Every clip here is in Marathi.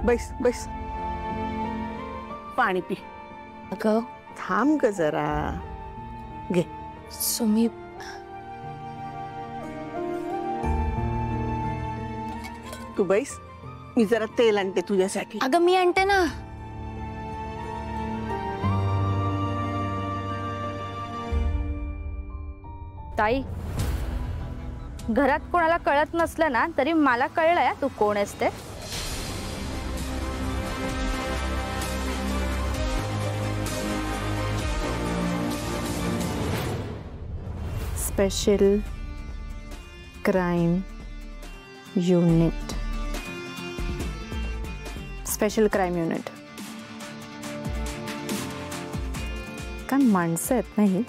बैस बैस, पाणी पी. अगं थांब ग जरा, घे. सुमी, तू बैस, मी जरा तेल आणते तुझ्यासाठी. अगं मी आणते ना. ताई, घरात कोणाला कळत नसलं ना तरी मला कळलंय तू कोण आहेस ते. Special crime unit. Special crime unit. काय माणसं आहेत नाही,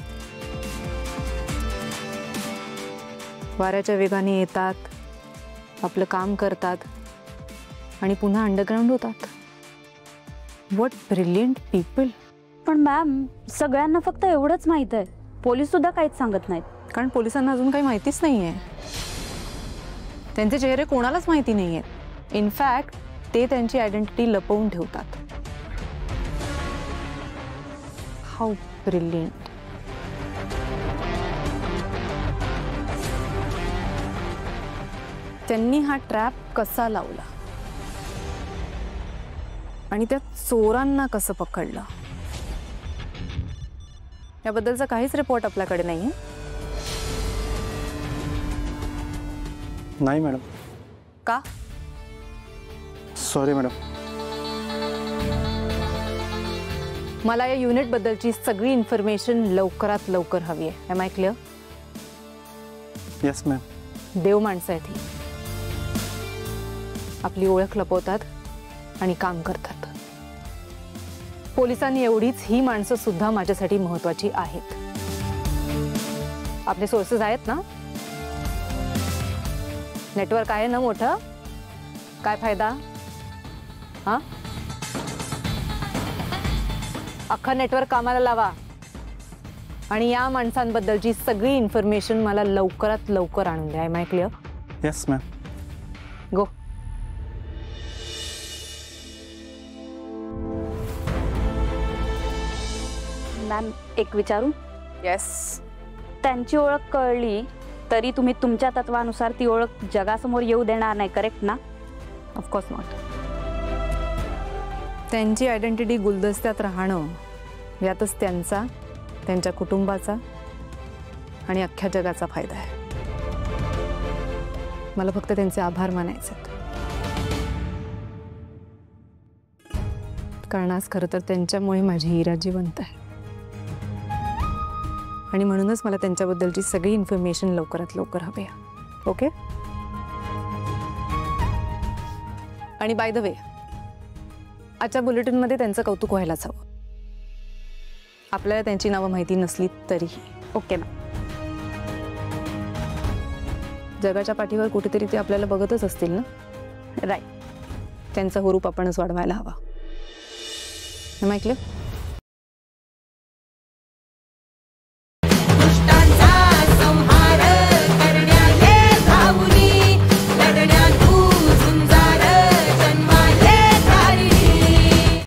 वाऱ्याच्या वेगाने येतात, आपलं काम करतात आणि पुन्हा अंडरग्राउंड होतात. What brilliant people. पण मॅम, सगळ्यांना फक्त एवढंच माहित आहे, पोलीस सुद्धा काहीच सांगत नाहीत. कारण पोलिसांना अजून काही माहितीच नाहीये. त्यांचे चेहरे कोणालाच माहिती नाहीये. इनफॅक्ट ते त्यांची आयडेंटिटी लपवून ठेवतात. How brilliant. त्यांनी हा ट्रॅप कसा लावला आणि त्या चोरांना कसं पकडलं याबद्दलचा काहीच रिपोर्ट आपल्याकडे नाहीये. नाही मॅडम. का? Sorry madam. मला या युनिट बद्दलची सगळी इन्फॉर्मेशन लवकरात लवकर हवी आहे. Am I clear? Yes ma'am. देव माणसं आहेत ही. आपली ओळख लपवतात आणि काम करतात. पोलिसांनी एवढीच ही माणसं सुद्धा माझ्यासाठी महत्त्वाची आहेत. आपले सोर्सेस आहेत ना, नेटवर्क आहे ना मोठं. काय फायदा? हा, अख्खा नेटवर्क कामाला लावा आणि या माणसांबद्दलची सगळी इन्फॉर्मेशन मला लवकरात लवकर आणून द्या. Am I clear? Yes ma'am. Go. Ma'am, एक विचारू? येस. त्यांची ओळख कळली तरी तुम्ही तुमच्या तत्वानुसार ती ओळख जगासमोर येऊ देणार नाही, करेक्ट ना? Of course not. त्यांची आयडेंटिटी गुलदस्त्यात राहणं यातच त्यांचा, त्यांच्या कुटुंबाचा आणि अख्ख्या जगाचा फायदा आहे. मला फक्त त्यांचे आभार मानायचे आहेत. कारण आज खरं तर त्यांच्यामुळे माझी हिरा जिवंत आहे आणि म्हणूनच मला त्यांच्याबद्दलची सगळी इन्फॉर्मेशन लवकरात लवकर हवी आहे. ओके? आणि बाय द वे, आजच्या बुलेटिनमध्ये त्यांचं कौतुक व्हायलाच हवं. आपल्याला त्यांची नावं माहिती नसली तरीही. Okay ma'am. जगाच्या पाठीवर कुठेतरी ते आपल्याला बघतच असतील ना. राईट. त्यांचा हुरूप आपणच वाढवायला हवा. Am I clear?